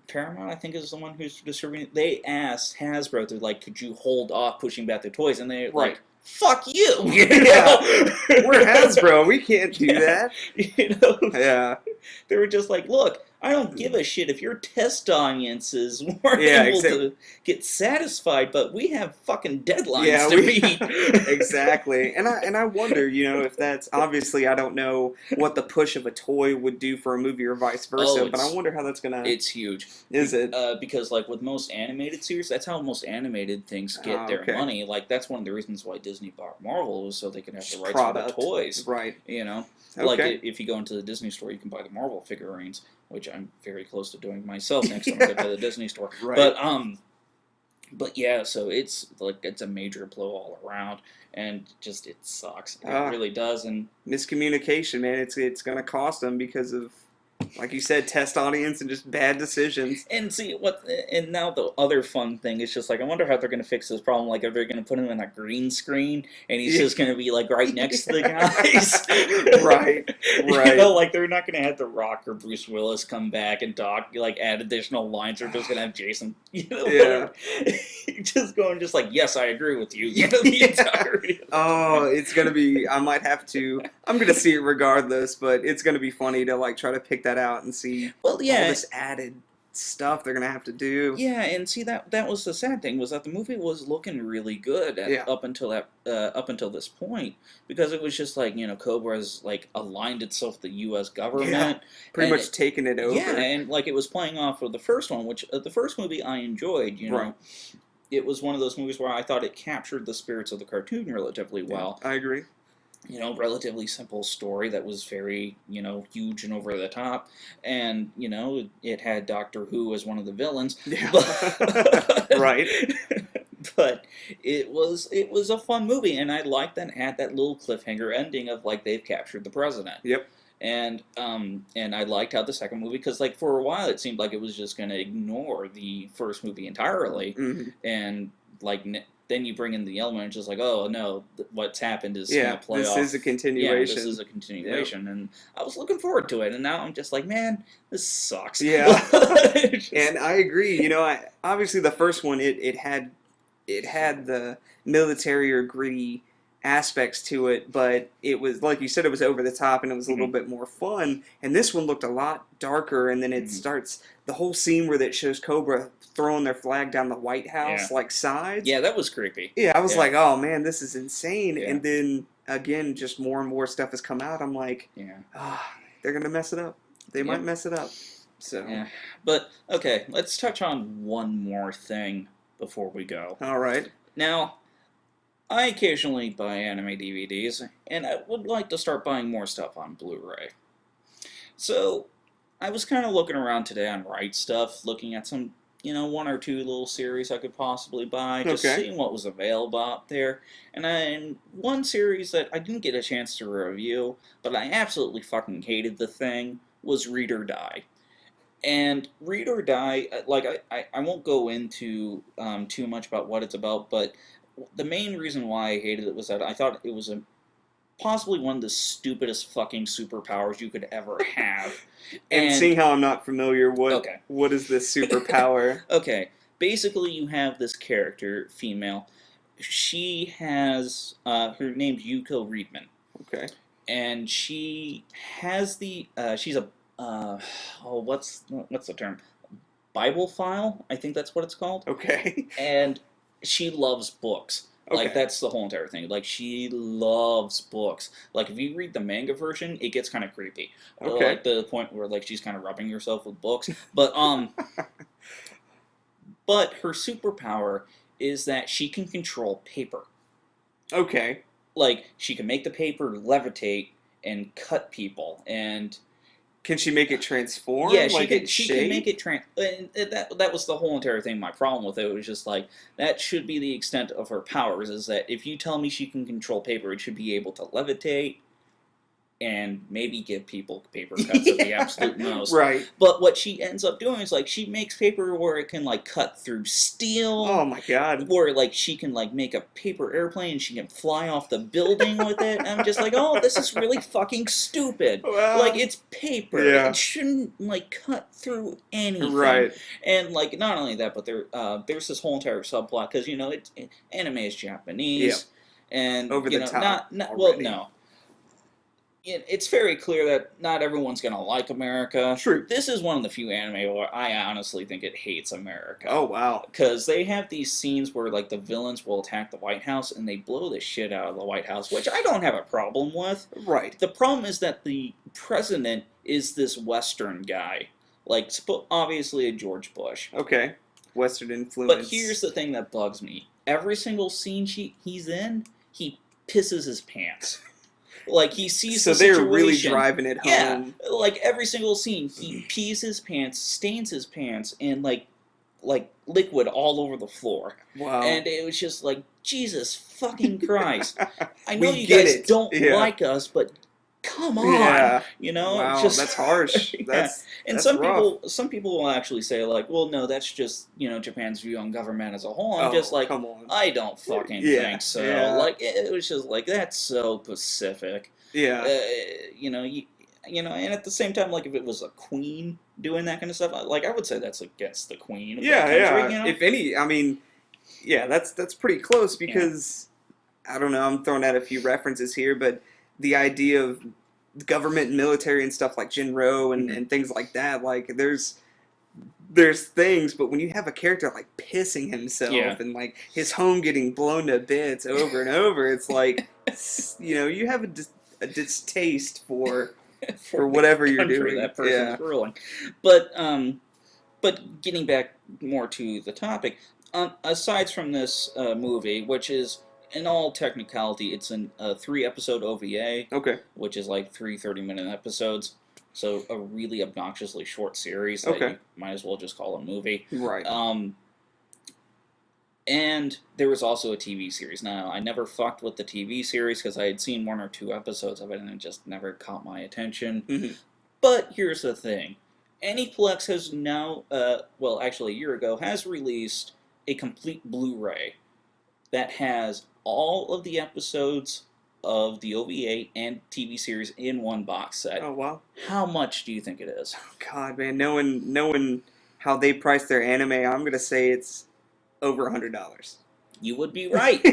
Paramount, I think, is the one who's distributing it. They asked Hasbro, they're like, could you hold off pushing back the toys? And they're like, fuck you! Yeah. We're Hasbro, we can't do that. Yeah. They were just like, look, I don't give a shit if your test audiences weren't able to get satisfied, but we have fucking deadlines to meet. Exactly. And I wonder, if that's, obviously I don't know what the push of a toy would do for a movie or vice versa, but I wonder how that's gonna... It's huge. Is it? Because, like, with most animated series, that's how most animated things get their money. Like, that's one of the reasons why Disney bought Marvel, was so they could have the rights for the toys. Right. Like, if you go into the Disney store, you can buy the Marvel figurines, which I'm very close to doing myself next time I go to the Disney store. Right. But yeah, so it's like it's a major blow all around, and just it sucks. It really does. And miscommunication, man. It's gonna cost them because of, like you said, test audience and just bad decisions. And see and now the other fun thing is just like, I wonder how they're gonna fix this problem. Like, are they gonna put him in a green screen and he's just gonna be like right next to the guys? Right. Like, they're not gonna have The Rock or Bruce Willis come back and talk, like, add additional lines. They're just gonna have Jason, just going just like, yes, I agree with you. The entirety. It's gonna be. I'm gonna see it regardless, but it's gonna be funny to like try to pick that out and see all this added stuff they're gonna have to do. Yeah, and see, that was the sad thing, was that the movie was looking really good up until this point, because it was just like, Cobra's like aligned itself with the U.S. government, pretty much taking it over. Yeah, and like it was playing off of the first one, which the first movie I enjoyed. It was one of those movies where I thought it captured the spirits of the cartoon relatively well. I agree. Relatively simple story that was very, huge and over the top. And, it had Doctor Who as one of the villains. Yeah. Right. But it was a fun movie, and I liked that it had that little cliffhanger ending of, like, they've captured the president. Yep. And I liked how the second movie, because, like, for a while it seemed like it was just going to ignore the first movie entirely. Mm-hmm. And, like, then you bring in the element, it's just like, oh, no, what's happened is going to play off. This is a continuation. Yeah, this is a continuation. Yep. And I was looking forward to it, and now I'm just like, man, this sucks. Yeah. And I agree. Obviously the first one, it had the military or gritty aspects to it, but it was, like you said, it was over the top, and it was a little bit more fun. And this one looked a lot darker, and then it starts the whole scene where it shows Cobra throwing their flag down the White House, like sides. Yeah, that was creepy. Yeah, I was like, oh man, this is insane. Yeah. And then again, just more and more stuff has come out. I'm like, they're gonna mess it up. They might mess it up. So yeah. But okay, let's touch on one more thing before we go. All right. Now, I occasionally buy anime DVDs, and I would like to start buying more stuff on Blu-ray. So I was kind of looking around today on Right Stuff, looking at some, one or two little series I could possibly buy, just seeing what was available out there. And one series that I didn't get a chance to review, but I absolutely fucking hated the thing, was Read or Die. And Read or Die, like, I won't go into too much about what it's about, but the main reason why I hated it was that I thought it was possibly one of the stupidest fucking superpowers you could ever have. And seeing how I'm not familiar, what is this superpower? Okay, basically you have this character, female. She has, her name's Yuko Reedman. Okay. And she has she's a, what's the term? Bible file? I think that's what it's called. Okay. And she loves books. Like, Okay. that's the whole entire thing. Like, she loves books. Like, if you read the manga version, it gets kind of creepy. Okay. Like, the point where, like, she's kind of rubbing herself with books. But, but her superpower is that she can control paper. Okay. Like, she can make the paper levitate and cut people, and Can she make it transform? yeah, like she can make it and that was the whole entire thing. My problem with it was just like, that should be the extent of her powers, is that if you tell me she can control paper, it should be able to levitate and maybe give people paper cuts at the absolute most. Right. But what she ends up doing is, like, she makes paper where it can, like, cut through steel. Oh my god. Where, like, she can, like, make a paper airplane and she can fly off the building with it. And I'm just like, oh, this is really fucking stupid. Well, Like, it's paper. yeah. It shouldn't, like, cut through anything. Right. And, like, not only that, but there's this whole entire subplot, because, you know, anime is Japanese. Yeah. And, Over you the know, top well, already. no. It's very clear that not everyone's going to like America. True. This is one of the few anime where I honestly think it hates America. Oh wow. Because they have these scenes where, like, the villains will attack the White House and they blow the shit out of the White House, which I don't have a problem with. Right. The problem is that the president is this Western guy. Like, obviously a George Bush. Okay. Western influence. But here's the thing that bugs me. Every single scene he's in, he pisses his pants. Like, he sees so the they're situation. really driving it home. Yeah, like, every single scene, he pees his pants, stains his pants, and, like liquid all over the floor. Wow. And it was just like, Jesus fucking Christ. I know We you get guys it. don't Yeah. like us, but come on. Yeah. You know? Wow, just, that's harsh. Yeah. That's And that's some rough. people will actually say, like, well, no, that's just, you know, Japan's view on government as a whole. I'm Oh, just like, come on. I don't fucking Yeah, think so. yeah. Like, it was just like, that's so Pacific. Yeah. You know, and at the same time, like, if it was a queen doing that kind of stuff, like, I would say that's against the queen of Yeah, that country, yeah. you know? If any, I mean, yeah, that's pretty close because I don't know. I'm throwing out a few references here, but the idea of government and military and stuff like Jinro and things like that, like there's things, but when you have a character like pissing himself Yeah. and like his home getting blown to bits over and over, it's like, you know, you have a distaste for whatever you're country doing. that person's Yeah. ruling. But getting back more to the topic, aside from this movie, which is, in all technicality, it's a 3-episode OVA, Okay. which is like 3 30-minute episodes. So a really obnoxiously short series that Okay. you might as well just call a movie. Right. And there was also a TV series. Now, I never fucked with the TV series because I had seen 1 or 2 episodes of it and it just never caught my attention. Mhm. But here's the thing. Aniplex has now, well, actually a year ago, has released a complete Blu-ray that has all of the episodes of the OVA and TV series in one box set. Oh wow. How much do you think it is? God, man, knowing how they price their anime, I'm gonna say it's over $100. You would be right.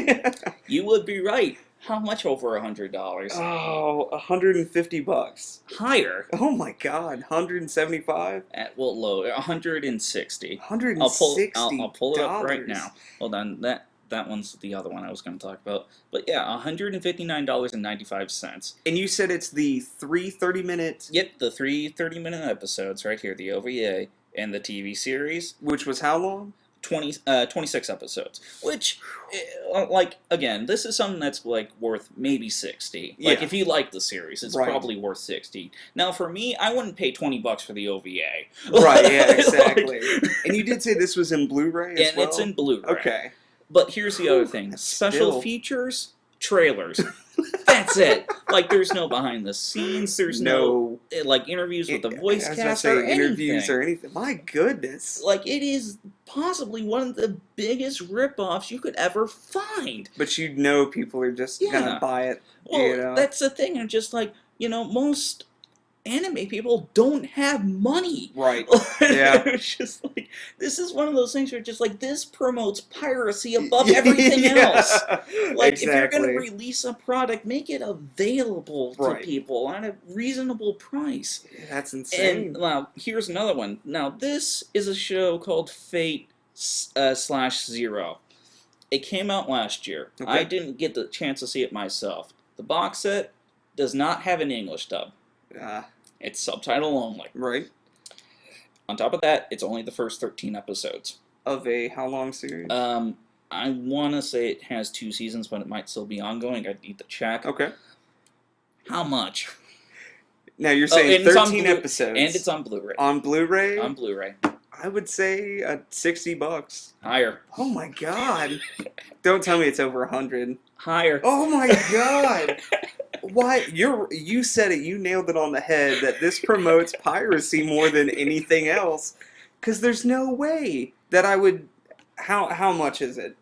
You would be right. How much over $100? Oh, $150. Higher. Oh my God, 175. Well, low. 160. $160. I'll pull it up right now. Hold on. That one's the other one I was going to talk about. But yeah, $159.95. And you said it's the 3 30-minute, Yep, the 3 30-minute episodes right here, the OVA and the TV series. which was how long? 26 episodes, which, like, again, this is something that's, like, worth maybe 60. Like, Yeah. if you like the series, it's Right. probably worth 60. Now, for me, I wouldn't pay $20 for the OVA. Right, yeah, Like, exactly. And you did say this was in Blu-ray as and well? it's in Blu-ray. Okay. But here's the other thing. That's Special still- features, trailers. That's it. Like, there's no behind the scenes, there's no like, interviews with the voice I was about to cast say or interviews anything. or anything. My goodness. Like, it is possibly one of the biggest rip-offs you could ever find. But you know people are just Yeah. gonna buy it. Well, you know? that's the thing. I'm just like, you know, most anime people don't have money. Right. Yeah. It's just like, this is one of those things where just like, this promotes piracy above everything Yeah. else. Like, if you're Exactly. going to release a product, make it available to Right. people at a reasonable price. That's insane. And now, here's another one. Now, this is a show called Fate /Zero. It came out last year. Okay. I didn't get the chance to see it myself. The box set does not have an English dub. It's subtitle only. Right. On top of that, it's only the first 13 episodes. Of a how long series? I want to say it has 2 seasons, but it might still be ongoing. I need to check. Okay. How much? Now you're saying 13 episodes. And it's on Blu-ray. On Blu-ray? On Blu-ray. I would say $60. Higher. Oh my god. Don't tell me it's over 100. Higher. Oh my god. Why? You said it. You nailed it on the head that this promotes piracy more than anything else. Because there's no way that I would... How much is it?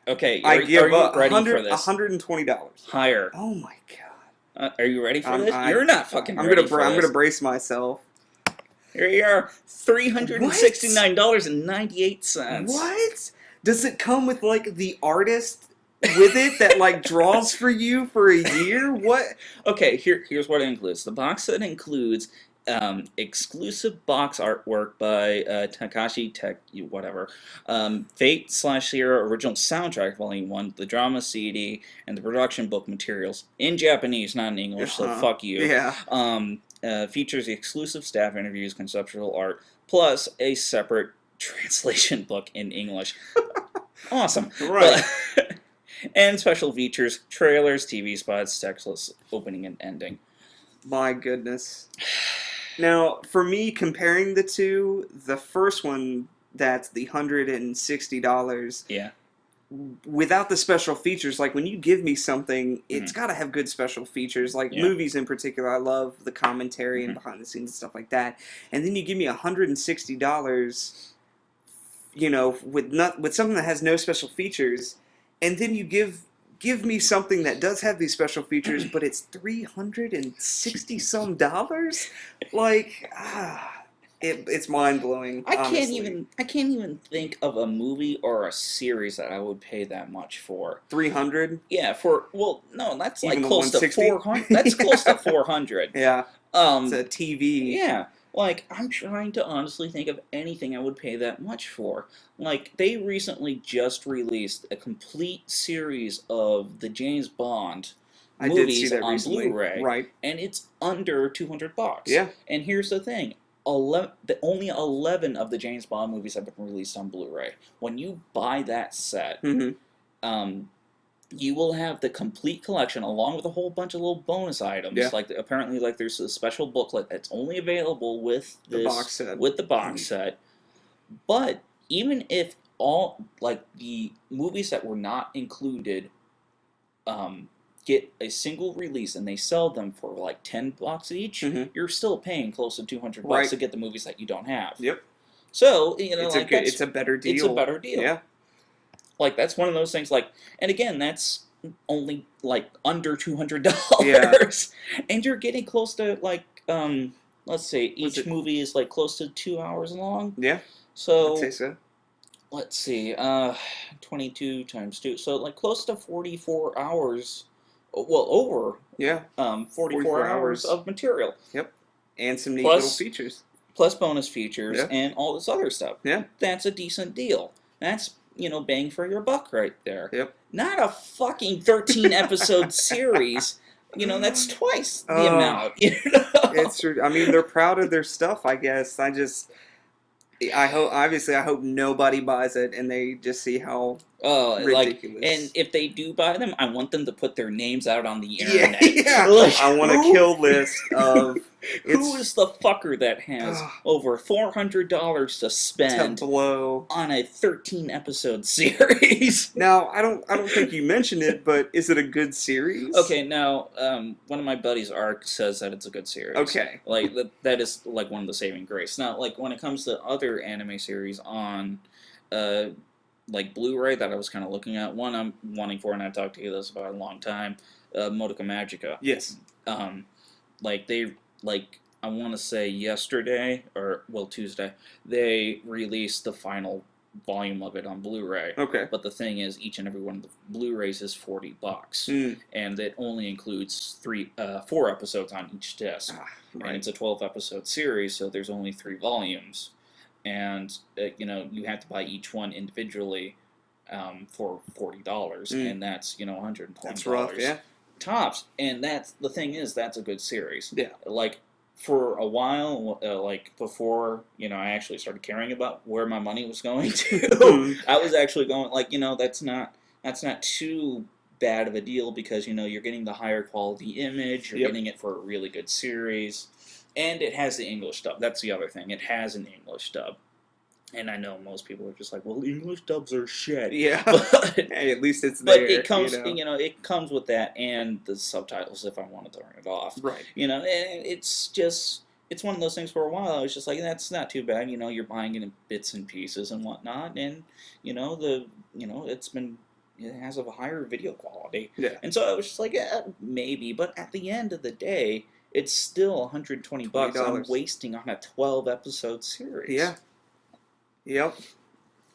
Okay, I give up ready for this? $120. Higher. Oh my god. Are you ready for this? You're not fucking I'm ready for this. I'm gonna brace myself. Here you are, $369.98. What? Does it come with like the artist with it that like draws for you for a year? What? Okay, here's what it includes. The box set includes exclusive box artwork by Takashi whatever. Fate/Sierra original soundtrack volume 1, the drama CD, and the production book materials in Japanese, not in English. So fuck you. Yeah. Features exclusive staff interviews, conceptual art, plus a separate translation book in English. Awesome. Right. And special features, trailers, TV spots, textless opening and ending. My goodness. Now, for me, comparing the two, the first one, that's the $160. Yeah. Without the special features, like when you give me something, it's got to have good special features. Like movies in particular, I love the commentary and behind the scenes and stuff like that. And then you give me $160, you know, with something that has no special features, and then you give me something that does have these special features, but it's $360 some dollars. Like, it's mind blowing. I can't even think of a movie or a series that I would pay that much for. 300? Yeah, no, that's Even like close to 160? 400. That's close to 400. Yeah. It's a TV. Yeah. Like, I'm trying to honestly think of anything I would pay that much for. Like, they recently just released a complete series of the James Bond movies on Blu-ray. Right. And it's under $200. Yeah. And here's the thing. Only 11 of the James Bond movies have been released on Blu-ray. When you buy that set, you will have the complete collection along with a whole bunch of little bonus items. Yeah. Like apparently, like there's a special booklet that's only available with the box set. With the box set. But even if all like the movies that were not included, get a single release and they sell them for like $10 each, you're still paying close to $200 to get the movies that you don't have. Yep. So you know, it's a better deal. It's a better deal. Yeah. Like, that's one of those things, like, and again, that's only, like, under $200. Yeah. And you're getting close to, like, let's say each movie is, like, close to 2 hours long. Yeah. So, I'd say so. Let's see, 22 times 2. So, like, close to 44 hours, well, over. Yeah. 44 hours of material. Yep. And some neat little features. Plus bonus features and all this other stuff. Yeah. That's a decent deal. That's... you know, bang for your buck right there. Yep. Not a fucking 13-episode series. You know, that's twice the amount. You know? It's true. I mean, they're proud of their stuff, I guess. I hope nobody buys it and they just see how ridiculous. And if they do buy them, I want them to put their names out on the internet. Yeah. Like, I want a kill list of... Who is the fucker that has over $400 to spend to blow on a 13-episode series? Now, I don't think you mentioned it, but is it a good series? Okay, now one of my buddies, Ark, says that it's a good series. Okay, like that is like one of the saving grace. Now, like when it comes to other anime series on, like Blu-ray that I was kind of looking at, one I'm wanting for, and I talked to you this about a long time, Modica Magica. Yes. I want to say yesterday, or, well, Tuesday, they released the final volume of it on Blu-ray. Okay. But the thing is, each and every one of the Blu-rays is $40. And it only includes 4 episodes on each disc. Right. And it's a 12-episode series, so there's only 3 volumes. And, you know, you have to buy each one individually. for $40, and that's $120. That's rough, yeah. Tops, and that's the thing is that's a good series. Yeah. Like for a while, like before I actually started caring about where my money was going to, I was actually going like that's not too bad of a deal because you're getting the higher quality image, you're getting it for a really good series, and it has the English dub. That's the other thing. It has an English dub. And I know most people are just like, well, English dubs are shit. Yeah. But, hey, at least it's there. But it comes, it comes with that and the subtitles if I wanted to turn it off. Right. And it's one of those things. For a while I was just like, that's not too bad. You're buying it in bits and pieces and whatnot, and it has a higher video quality. Yeah. And so I was just like, yeah, maybe. But at the end of the day, it's still $120 I'm wasting on a 12-episode series. Yeah. Yep.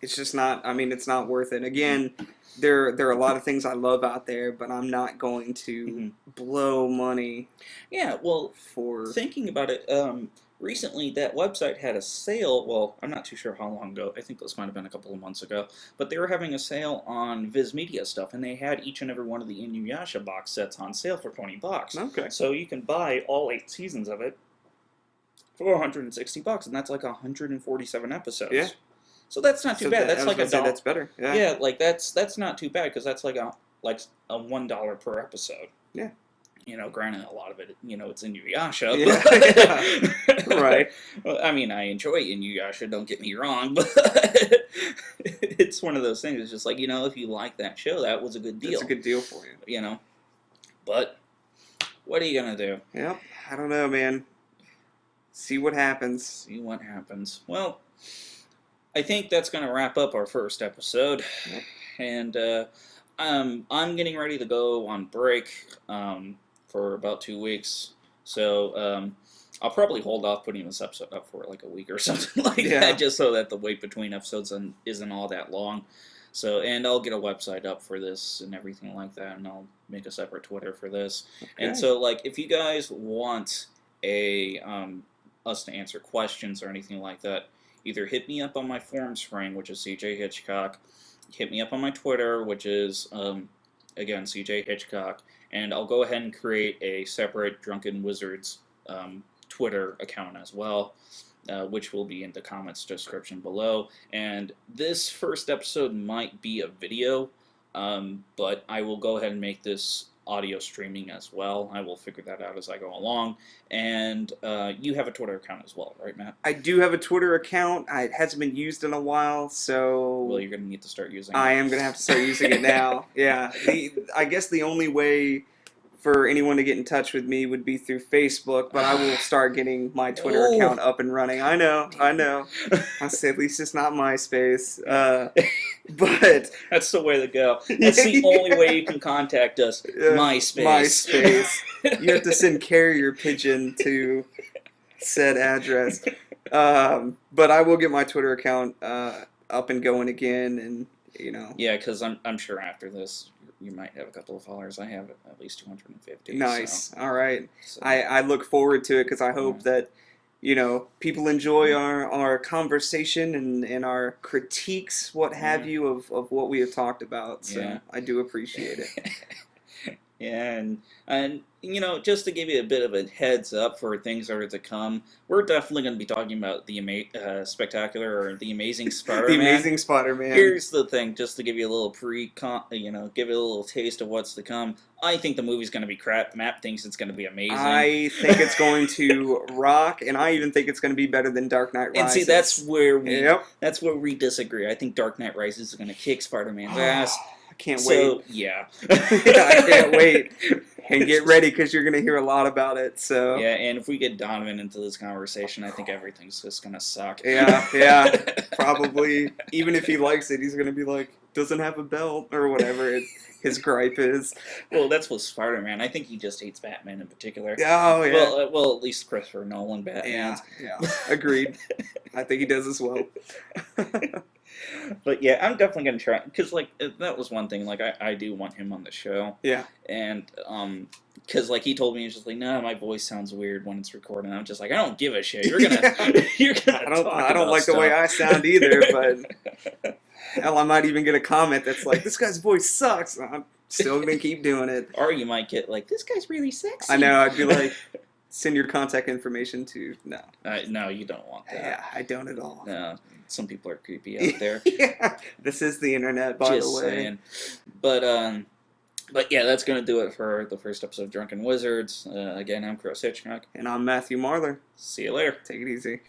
It's just not, it's not worth it. Again, there are a lot of things I love out there, but I'm not going to blow money. Yeah, well, for thinking about it, recently that website had a sale. Well, I'm not too sure how long ago. I think this might have been a couple of months ago. But they were having a sale on Viz Media stuff, and they had each and every one of the Inuyasha box sets on sale for $20. Okay. So you can buy all 8 seasons of it for $160, and that's like 147 episodes. Yeah. So that's not too bad. That's like $1. That's better. Yeah. Yeah, like that's not too bad because that's like a $1 per episode. Yeah. Granted, a lot of it, it's Inuyasha. Yeah. But right. I mean, I enjoy Inuyasha. Don't get me wrong, but it's one of those things. It's just like if you like that show, that was a good deal. It's a good deal for you. But what are you gonna do? Yep. I don't know, man. See what happens. See what happens. Well, I think that's going to wrap up our first episode. Yep. And I'm getting ready to go on break for about 2 weeks. So I'll probably hold off putting this episode up for like a week or something like that, just so that the wait between episodes isn't all that long. So, and I'll get a website up for this and everything like that, and I'll make a separate Twitter for this. Okay. And so, like, if you guys want us to answer questions or anything like that, either hit me up on my forum spring, which is CJ Hitchcock, hit me up on my Twitter, which is, again, CJ Hitchcock, and I'll go ahead and create a separate Drunken Wizards Twitter account as well, which will be in the comments description below. And this first episode might be a video, but I will go ahead and make this audio streaming as well. I will figure that out as I go along. And you have a Twitter account as well, right, Matt? I do have a Twitter account. It hasn't been used in a while, so... Well, you're going to need to start using it. I am going to have to start using it now. Yeah. I guess the only way for anyone to get in touch with me would be through Facebook, but I will start getting my Twitter account up and running. I know. I say at least it's not MySpace. But that's the way to go. That's the only way you can contact us. MySpace. You have to send carrier pigeon to said address. But I will get my Twitter account up and going again, and Yeah, because I'm sure after this you might have a couple of followers. I have at least 250. Nice. So. All right. So. I look forward to it because I hope that people enjoy our conversation and our critiques, what have you, of what we have talked about. So I do appreciate it. Yeah, and just to give you a bit of a heads up for things that are to come, we're definitely going to be talking about the spectacular or the Amazing Spider-Man. The Amazing Spider-Man. Here's the thing, just to give you a little give it a little taste of what's to come. I think the movie's going to be crap. Matt thinks it's going to be amazing. I think it's going to rock, and I even think it's going to be better than Dark Knight Rises. And see, that's where we disagree. I think Dark Knight Rises is going to kick Spider-Man's ass. I can't wait. Yeah. I can't wait. And get ready because you're going to hear a lot about it. So yeah, and if we get Donovan into this conversation, I think everything's just going to suck. Yeah, probably. Even if he likes it, he's going to be like, doesn't have a belt or whatever his gripe is. Well, that's with Spider-Man. I think he just hates Batman in particular. Oh, yeah. Well, at least Christopher Nolan Batman. Yeah, agreed. I think he does as well. But yeah, I'm definitely gonna try because like that was one thing. Like I do want him on the show, Yeah. and because like he told me he's just like, no, my voice sounds weird when it's recorded. And I'm just like, I don't give a shit. You're gonna Yeah. you're gonna talk I don't about like the way I stuff. sound either, but hell, I might even get a comment that's like, "This guy's voice sucks." I'm still gonna keep doing it. Or you might get like, this guy's really sexy. I know. I'd be like, send your contact information to no. No, you don't want that. Yeah, I don't at all. No, some people are creepy out there. Yeah, this is the internet, by Just the way. saying. But yeah, that's gonna do it for the first episode of Drunken Wizards. Again, I'm Chris Hitchcock. And I'm Matthew Marler. See you later. Take it easy.